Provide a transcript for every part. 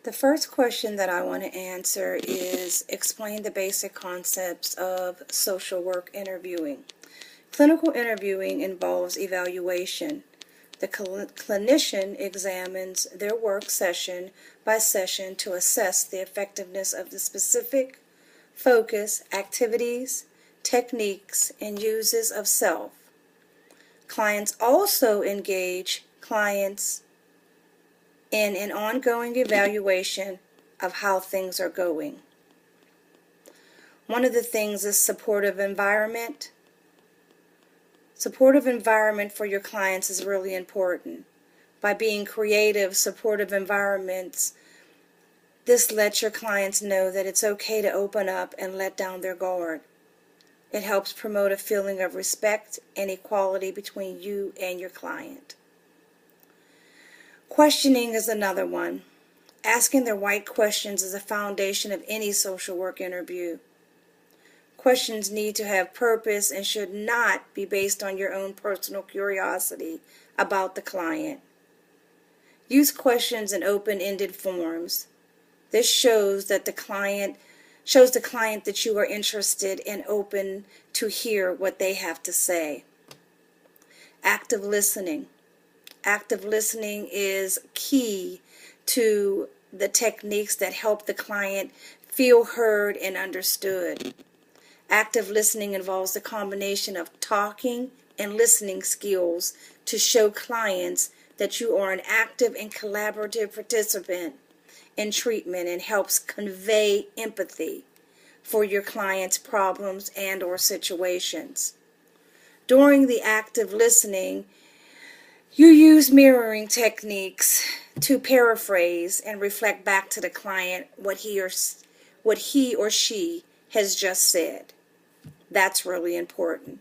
The first question that I want to answer is explain the basic concepts of social work interviewing. Clinical interviewing involves evaluation. The clinician examines their work session by session to assess the effectiveness of the specific focus, activities, techniques, and uses of self. Clients also engage clients in an ongoing evaluation of how things are going. One of the things is supportive environment. Supportive environment for your clients is really important. By being creative, supportive environments, this lets your clients know that it's okay to open up and let down their guard. It helps promote a feeling of respect and equality between you and your client. Questioning is another one. Asking the right questions is a foundation of any social work interview. Questions need to have purpose and should not be based on your own personal curiosity about the client. Use questions in open-ended forms. This shows the client that you are interested and open to hear what they have to say. Active listening. Active listening is key to the techniques that help the client feel heard and understood. Active listening involves the combination of talking and listening skills to show clients that you are an active and collaborative participant in treatment and helps convey empathy for your client's problems and or situations. During the active listening, you use mirroring techniques to paraphrase and reflect back to the client what he or she has just said. That's really important.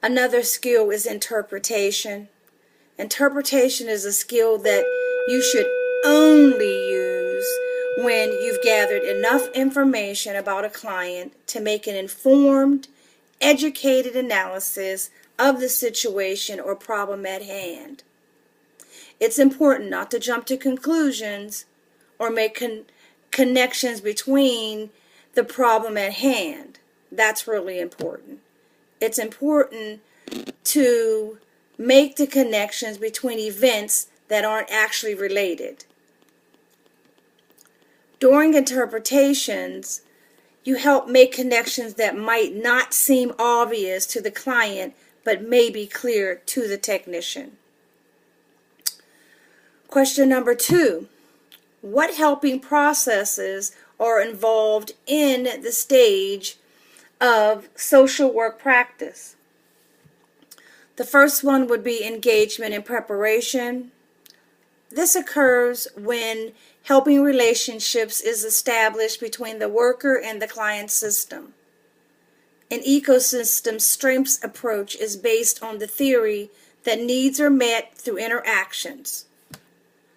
Another skill is interpretation. Interpretation is a skill that you should only use when you've gathered enough information about a client to make an informed, educated analysis of the situation or problem at hand. It's important not to jump to conclusions or make connections between the problem at hand. That's really important. It's important to make the connections between events that aren't actually related. During interpretations, you help make connections that might not seem obvious to the client but may be clear to the technician. Question number 2. What helping processes are involved in the stage of social work practice? The first one would be engagement and preparation. This occurs when helping relationships is established between the worker and the client system. An ecosystem strengths approach is based on the theory that needs are met through interactions.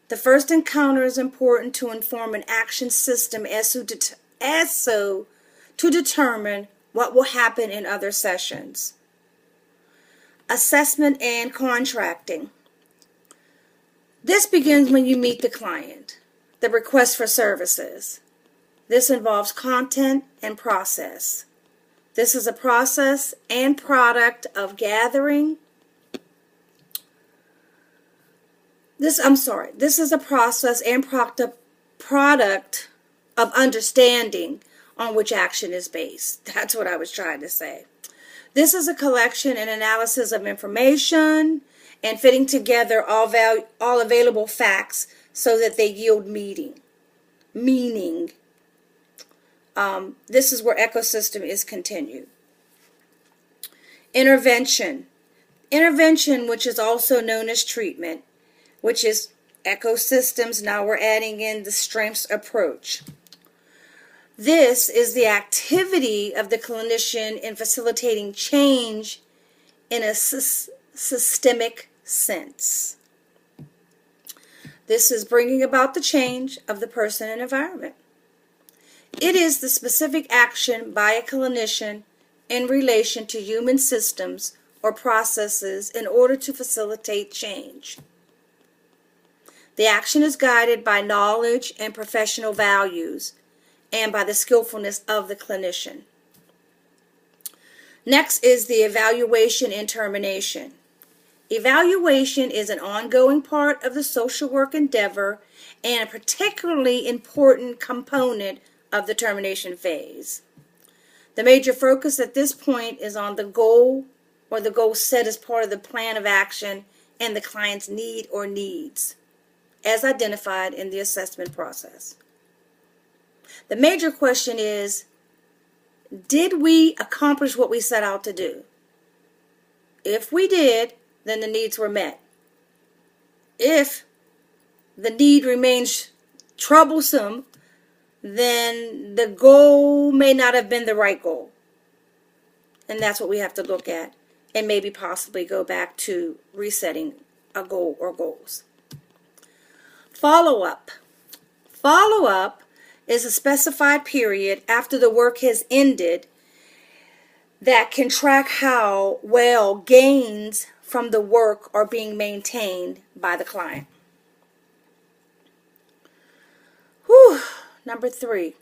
The first encounter is important to inform an action system to determine what will happen in other sessions. Assessment and contracting. This begins when you meet the client, the request for services. This involves content and process. This is a process and product of gathering. This is a process and product of understanding on which action is based. That's what I was trying to say. This is a collection and analysis of information and fitting together all available facts so that they yield meaning. This is where ecosystem is continued. Intervention, which is also known as treatment, which is ecosystems. Now we're adding in the strengths approach. This is the activity of the clinician in facilitating change in a systemic sense. This is bringing about the change of the person and environment. It is the specific action by a clinician in relation to human systems or processes in order to facilitate change. The action is guided by knowledge and professional values and by the skillfulness of the clinician. Next is the evaluation and termination. Evaluation is an ongoing part of the social work endeavor and a particularly important component of the termination phase. The major focus at this point is on the goal or the goal set as part of the plan of action and the client's need or needs, as identified in the assessment process. The major question is, did we accomplish what we set out to do? If we did, then the needs were met. If the need remains troublesome, then the goal may not have been the right goal. And that's what we have to look at and maybe possibly go back to resetting a goal or goals. Follow-up. Follow-up is a specified period after the work has ended that can track how well gains from the work are being maintained by the client. Number 3,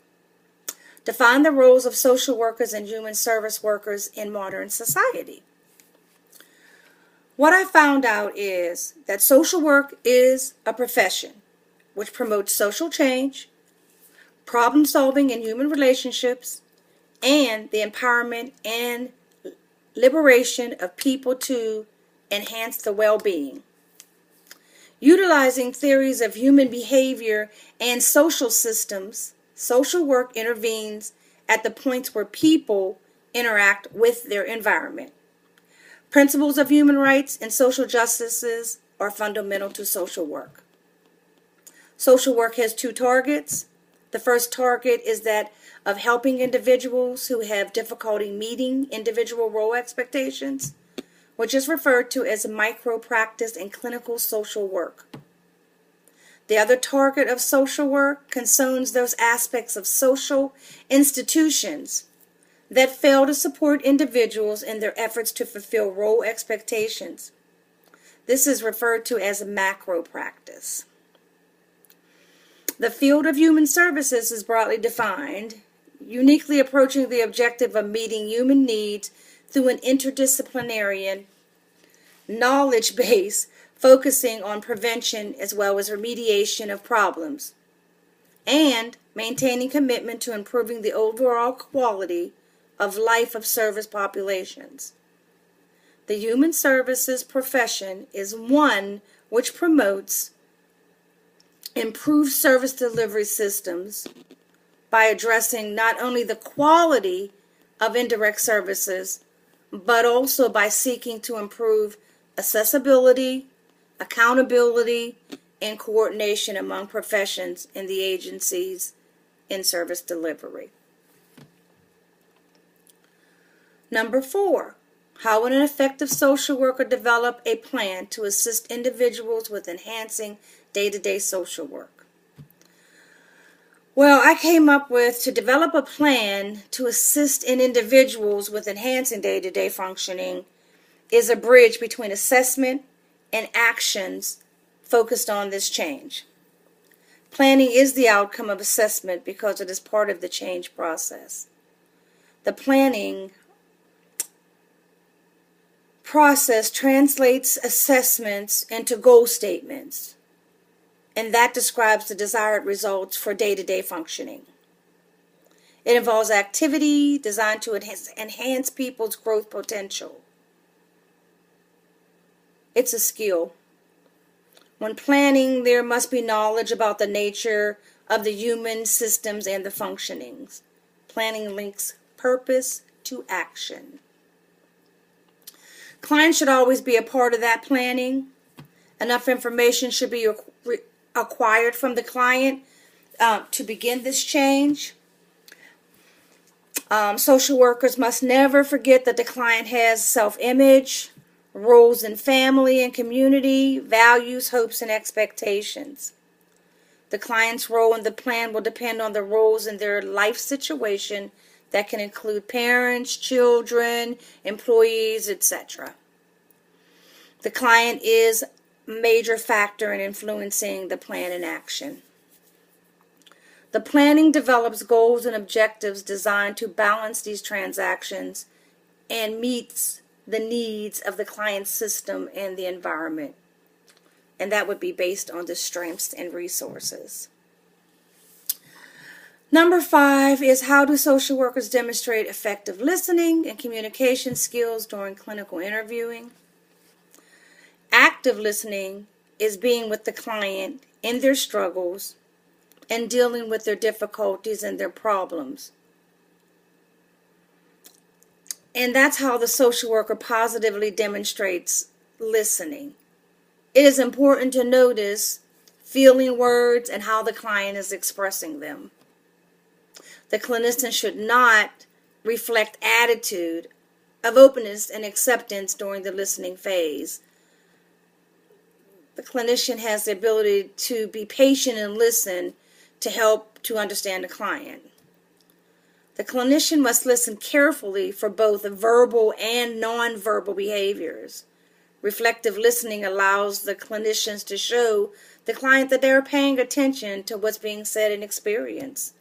define the roles of social workers and human service workers in modern society. What I found out is that social work is a profession which promotes social change, problem solving in human relationships, and the empowerment and liberation of people to enhance the well-being. Utilizing theories of human behavior and social systems, social work intervenes at the points where people interact with their environment. Principles of human rights and social justices are fundamental to social work. Social work has 2 targets. The first target is that of helping individuals who have difficulty meeting individual role expectations, which is referred to as micro-practice and clinical social work. The other target of social work concerns those aspects of social institutions that fail to support individuals in their efforts to fulfill role expectations. This is referred to as macro-practice. The field of human services is broadly defined, uniquely approaching the objective of meeting human needs through an interdisciplinary knowledge base focusing on prevention as well as remediation of problems, and maintaining commitment to improving the overall quality of life of service populations. The human services profession is one which promotes improved service delivery systems by addressing not only the quality of indirect services, but also by seeking to improve accessibility, accountability, and coordination among professions in the agencies in service delivery. Number 4, how would an effective social worker develop a plan to assist individuals with enhancing day-to-day social work? Well, I came up with to develop a plan to assist in individuals with enhancing day-to-day functioning is a bridge between assessment and actions focused on this change. Planning is the outcome of assessment because it is part of the change process. The planning process translates assessments into goal statements, and that describes the desired results for day-to-day functioning. It involves activity designed to enhance people's growth potential. It's a skill. When planning, there must be knowledge about the nature of the human systems and the functionings. Planning links purpose to action. Clients should always be a part of that planning. Enough information should be acquired from the client to begin this change. Social workers must never forget that the client has self-image, roles in family and community, values, hopes, and expectations. The client's role in the plan will depend on the roles in their life situation that can include parents, children, employees, etc. The client is major factor in influencing the plan and action. The planning develops goals and objectives designed to balance these transactions and meets the needs of the client's system and the environment. And that would be based on the strengths and resources. Number 5 is how do social workers demonstrate effective listening and communication skills during clinical interviewing? Active listening is being with the client in their struggles and dealing with their difficulties and their problems. And that's how the social worker positively demonstrates listening. It is important to notice feeling words and how the client is expressing them. The clinician should not reflect attitude of openness and acceptance during the listening phase. The clinician has the ability to be patient and listen to help to understand the client. The clinician must listen carefully for both verbal and nonverbal behaviors. Reflective listening allows the clinicians to show the client that they are paying attention to what's being said and experienced.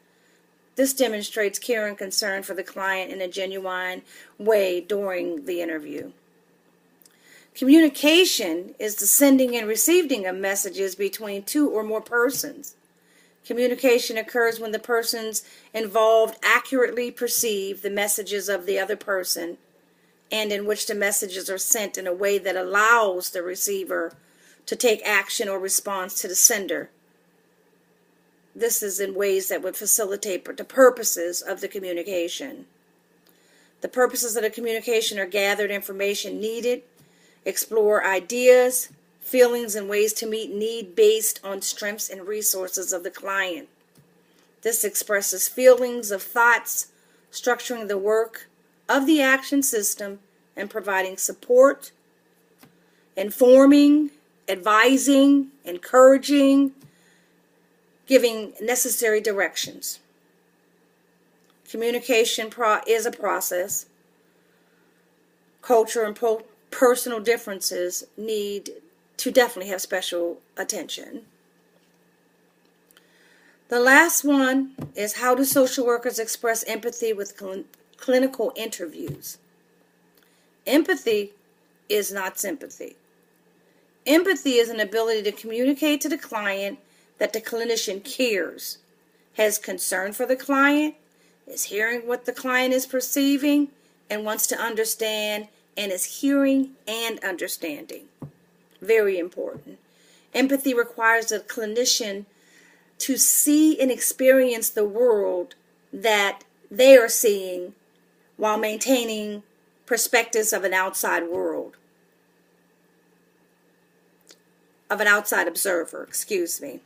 This demonstrates care and concern for the client in a genuine way during the interview. Communication is the sending and receiving of messages between two or more persons. Communication occurs when the persons involved accurately perceive the messages of the other person and in which the messages are sent in a way that allows the receiver to take action or response to the sender. This is in ways that would facilitate the purposes of the communication. The purposes of the communication are gathered information needed, explore ideas, feelings, and ways to meet need based on strengths and resources of the client. This expresses feelings of thoughts, structuring the work of the action system, and providing support, informing, advising, encouraging, giving necessary directions. Communication is a process. Culture and personal differences need to definitely have special attention. The last one is how do social workers express empathy with clinical interviews? Empathy is not sympathy. Empathy is an ability to communicate to the client that the clinician cares, has concern for the client, is hearing what the client is perceiving, and wants to understand, and is hearing and understanding. Very important. Empathy requires the clinician to see and experience the world that they are seeing while maintaining perspectives of an outside world, of an outside observer, excuse me.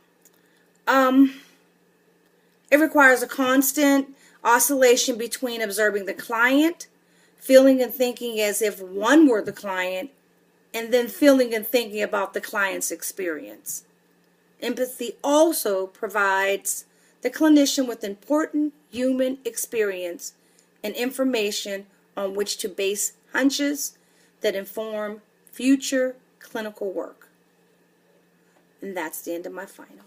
It requires a constant oscillation between observing the client, feeling and thinking as if one were the client, and then feeling and thinking about the client's experience. Empathy also provides the clinician with important human experience and information on which to base hunches that inform future clinical work. And that's the end of my final.